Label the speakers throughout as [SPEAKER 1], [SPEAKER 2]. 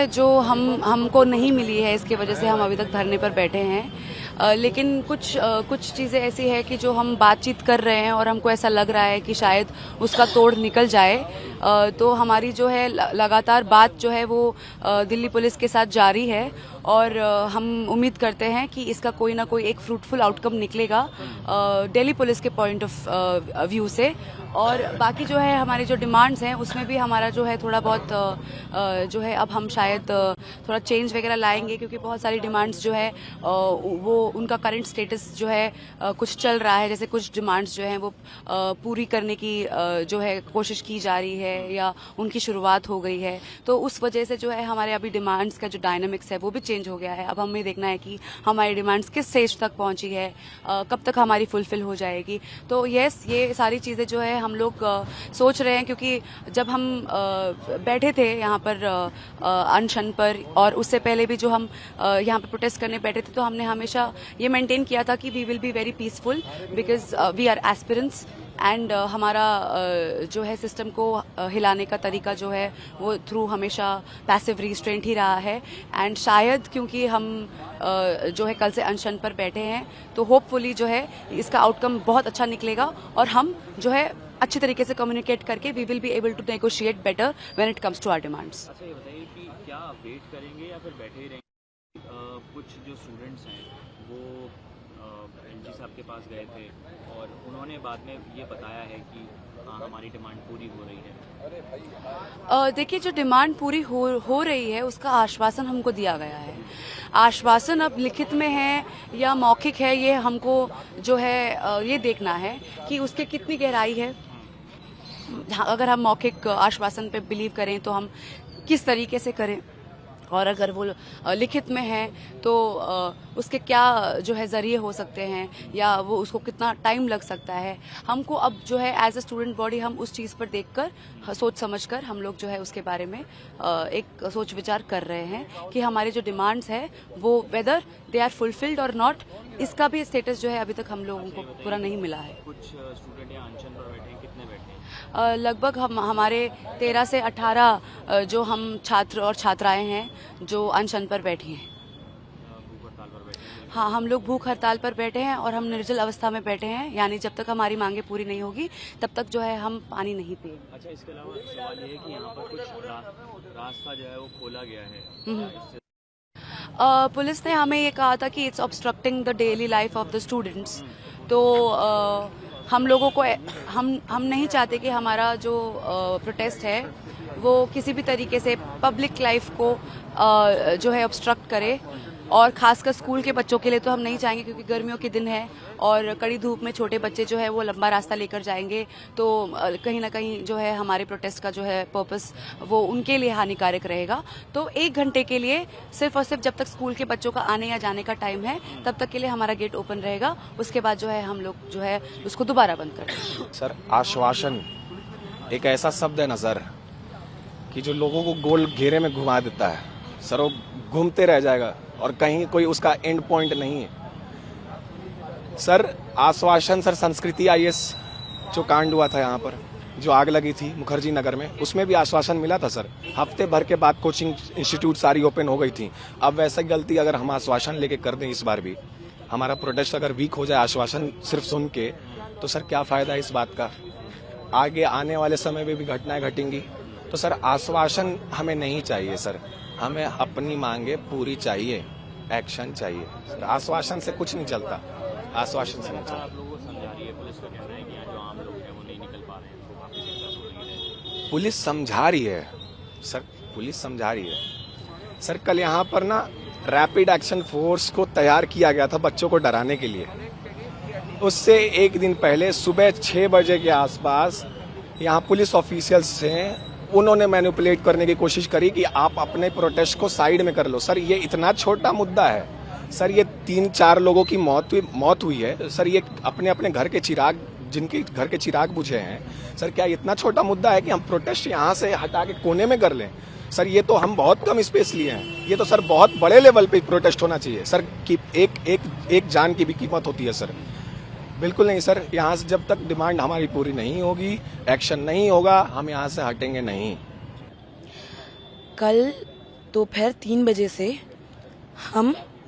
[SPEAKER 1] है जो हमको नहीं मिली है, इसकी वजह से हम अभी तक धरने पर बैठे हैं। लेकिन कुछ चीज़ें ऐसी है कि जो हम बातचीत कर रहे हैं और हमको ऐसा लग रहा है कि शायद उसका तोड़ निकल जाए। तो हमारी जो है लगातार बात जो है वो दिल्ली पुलिस के साथ जारी है और हम उम्मीद करते हैं कि इसका कोई ना कोई एक फ्रूटफुल आउटकम निकलेगा दिल्ली पुलिस के पॉइंट ऑफ व्यू से। और बाकी जो है हमारी जो डिमांड्स हैं उसमें भी हमारा जो है थोड़ा बहुत जो है अब हम शायद थोड़ा चेंज वगैरह लाएंगे, क्योंकि बहुत सारी डिमांड्स जो है वो उनका करंट स्टेटस जो है कुछ चल रहा है। जैसे कुछ डिमांड्स जो हैं वो पूरी करने की जो है कोशिश की जा रही है या उनकी शुरुआत हो गई है। तो उस वजह से जो है हमारे अभी डिमांड्स का जो डायनामिक्स है वो भी चेंज हो गया है। अब हमें देखना है कि हमारी डिमांड्स किस स्टेज तक पहुंची है, कब तक हमारी फुलफिल हो जाएगी। तो यस, ये सारी चीज़ें जो है हम लोग सोच रहे हैं, क्योंकि जब हम बैठे थे यहाँ पर अनशन पर और उससे पहले भी जो हम यहाँ पर प्रोटेस्ट करने बैठे थे, तो हमने हमेशा ये मेंटेन किया था कि we will be very peaceful because we are aspirants and हमारा जो है सिस्टम को हिलाने का तरीका जो है वो थ्रू हमेशा पैसिव रिस्ट्रेंट ही रहा है। एंड शायद क्योंकि हम जो है कल से अनशन पर बैठे हैं, तो होपफुली जो है इसका आउटकम बहुत अच्छा निकलेगा और हम जो है अच्छे तरीके से कम्युनिकेट करके we will be able to negotiate better when it comes to our demands.
[SPEAKER 2] अच्छा, ये बताइए कि क्या वेट करेंगे या फिर बैठे ही रहेंगे? कुछ जो स्टूडेंट्स हैं वो एलजी साहब के पास गए थे और उन्होंने बाद में ये बताया है कि हाँ, हमारी डिमांड पूरी हो रही है।
[SPEAKER 1] देखिए, जो डिमांड पूरी हो रही है उसका आश्वासन हमको दिया गया है। आश्वासन अब लिखित में है या मौखिक है, ये हमको जो है ये देखना है कि उसके कितनी गहराई है। अगर हम मौखिक आश्वासन पे बिलीव करें तो हम किस तरीके से करें, और अगर वो लिखित में है तो उसके क्या जो है ज़रिए हो सकते हैं या वो उसको कितना टाइम लग सकता है। हमको अब जो है एज अ स्टूडेंट बॉडी हम उस चीज़ पर देखकर सोच समझकर हम लोग जो है उसके बारे में एक सोच विचार कर रहे हैं कि हमारे जो डिमांड्स है वो वेदर दे आर फुलफिल्ड और नॉट, इसका भी स्टेटस जो है अभी तक हम लोगों को पूरा नहीं मिला है।
[SPEAKER 2] कुछ स्टूडेंट यहाँ अनशन पर बैठे हैं, कितने बैठे हैं?
[SPEAKER 1] लगभग हमारे 13 से 18 जो हम छात्र और छात्राएं हैं जो अनशन पर बैठी हैं।
[SPEAKER 2] भूख हड़ताल पर बैठे हैं?
[SPEAKER 1] हाँ, हम लोग भूख हड़ताल पर बैठे हैं और हम निर्जल अवस्था में बैठे हैं, यानी जब तक हमारी मांगे पूरी नहीं होगी तब तक जो है हम पानी नहीं पिएंगे।
[SPEAKER 2] अच्छा, इसके अलावा सवाल ये है कि यहाँ पर कुछ रास्ता जो है वो खोला गया है।
[SPEAKER 1] पुलिस ने हमें ये कहा था कि it's obstructing the daily life of the students. तो हम लोगों को हम नहीं चाहते कि हमारा जो प्रोटेस्ट है वो किसी भी तरीके से पब्लिक लाइफ को जो है ऑब्स्ट्रक्ट करे, और खासकर स्कूल के बच्चों के लिए तो हम नहीं चाहेंगे, क्योंकि गर्मियों के दिन है और कड़ी धूप में छोटे बच्चे जो है वो लंबा रास्ता लेकर जाएंगे, तो कहीं ना कहीं जो है हमारे प्रोटेस्ट का जो है पर्पस वो उनके लिए हानिकारक रहेगा। तो 1 घंटे के लिए सिर्फ और सिर्फ जब तक स्कूल के बच्चों का आने या जाने का टाइम है तब तक के लिए हमारा गेट ओपन रहेगा। उसके बाद जो है हम लोग जो है उसको दोबारा बंद कर देंगे।
[SPEAKER 3] सर, आश्वासन एक ऐसा शब्द है ना सर कि जो लोगों को गोल घेरे में घुमा देता है। सर, वो घूमते रह जाएगा और कहीं कोई उसका एंड पॉइंट नहीं है। सर, आश्वासन, सर संस्कृति आईएएस जो कांड हुआ था यहाँ पर, जो आग लगी थी मुखर्जी नगर में, उसमें भी आश्वासन मिला था सर। हफ्ते भर के बाद कोचिंग इंस्टीट्यूट सारी ओपन हो गई थी। अब वैसा गलती अगर हम आश्वासन लेके कर दें इस बार भी, हमारा प्रोटेस्ट अगर वीक हो जाए आश्वासन सिर्फ सुन के, तो सर क्या फायदा है इस बात का। आगे आने वाले समय में भी घटनाएं घटेंगी। तो सर आश्वासन हमें नहीं चाहिए सर, हमें अपनी मांगे पूरी चाहिए, एक्शन चाहिए सर। आश्वासन से कुछ नहीं चलता, आश्वासन से नहीं चलता।
[SPEAKER 2] आप लोगों को समझा रही है, पुलिस का कहना है कि यहाँ जो आम लोग हैं वो नहीं निकल पा रहे हैं, तो काफी दिक्कत हो रही है।
[SPEAKER 3] पुलिस समझा रही है सर, पुलिस समझा रही है सर। कल यहाँ पर ना रैपिड एक्शन फोर्स को तैयार किया गया था बच्चों को डराने के लिए। उससे 1 दिन पहले सुबह 6 बजे के आसपास यहाँ पुलिस ऑफिशियल्स से उन्होंने मैनिपुलेट करने की कोशिश करी कि आप अपने प्रोटेस्ट को साइड में कर लो। सर, ये इतना छोटा मुद्दा है सर, ये 3-4 लोगों की मौत हुई है सर। ये अपने अपने घर के चिराग, जिनके घर के चिराग बुझे हैं सर, क्या इतना छोटा मुद्दा है कि हम प्रोटेस्ट यहाँ से हटा के कोने में कर लें? सर, ये तो हम बहुत कम स्पेस लिए हैं। ये तो सर बहुत बड़े लेवल पे प्रोटेस्ट होना चाहिए सर, कि एक जान की भी कीमत होती है सर। बिल्कुल नहीं सर, यहाँ से जब तक डिमांड हमारी पूरी नहीं होगी, एक्शन नहीं होगा, हम यहाँ से हटेंगे नहीं।
[SPEAKER 1] कल
[SPEAKER 4] दोपहर 3 बजे से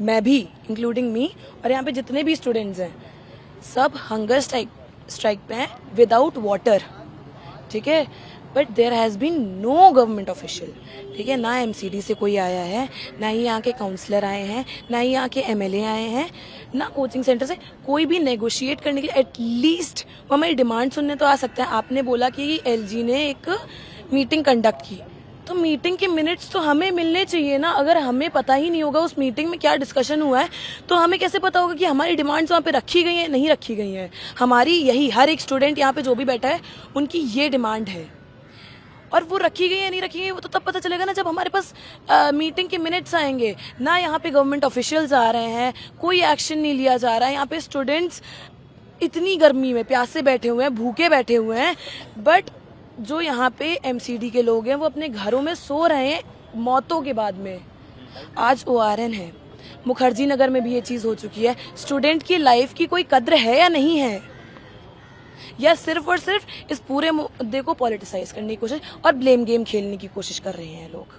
[SPEAKER 4] मैं भी इंक्लूडिंग मी और यहाँ पे जितने भी स्टूडेंट्स हैं सब हंगर स्ट्राइक पे हैं विदाउट वाटर, ठीक है। But there has been no government official, ठीक है। ना एमसीडी से कोई आया है, ना ही यहाँ के काउंसलर आए हैं, ना ही यहाँ के एमएलए आए हैं, ना कोचिंग सेंटर से कोई भी नेगोशिएट करने के लिए एटलीस्ट वो हमारी डिमांड सुनने तो आ सकता है। आपने बोला कि एलजी ने एक मीटिंग कंडक्ट की, तो मीटिंग के मिनट्स तो हमें मिलने चाहिए ना। अगर हमें पता ही नहीं होगा उस मीटिंग में क्या डिस्कशन हुआ है, तो हमें कैसे पता होगा कि हमारी डिमांड्स वहाँ पे रखी गई हैं नहीं रखी गई हैं। हमारी यही हर एक स्टूडेंट यहाँ पे जो भी बैठा है उनकी ये डिमांड है, और वो रखी गई है नहीं रखी गई वो तो तब पता चलेगा ना जब हमारे पास मीटिंग के मिनट्स आएंगे। ना यहाँ पे गवर्नमेंट ऑफिशियल्स आ रहे हैं, कोई एक्शन नहीं लिया जा रहा है। यहाँ पे स्टूडेंट्स इतनी गर्मी में प्यासे बैठे हुए हैं, भूखे बैठे हुए हैं, बट जो यहाँ पे एमसीडी के लोग हैं वो अपने घरों में सो रहे हैं मौतों के बाद में। आज ORN है, मुखर्जी नगर में भी ये चीज़ हो चुकी है। स्टूडेंट की लाइफ की कोई कद्र है या नहीं है, या सिर्फ और सिर्फ इस पूरे मुद्दे को पॉलिटिसाइज करने की कोशिश और ब्लेम गेम खेलने की कोशिश कर रहे हैं लोग।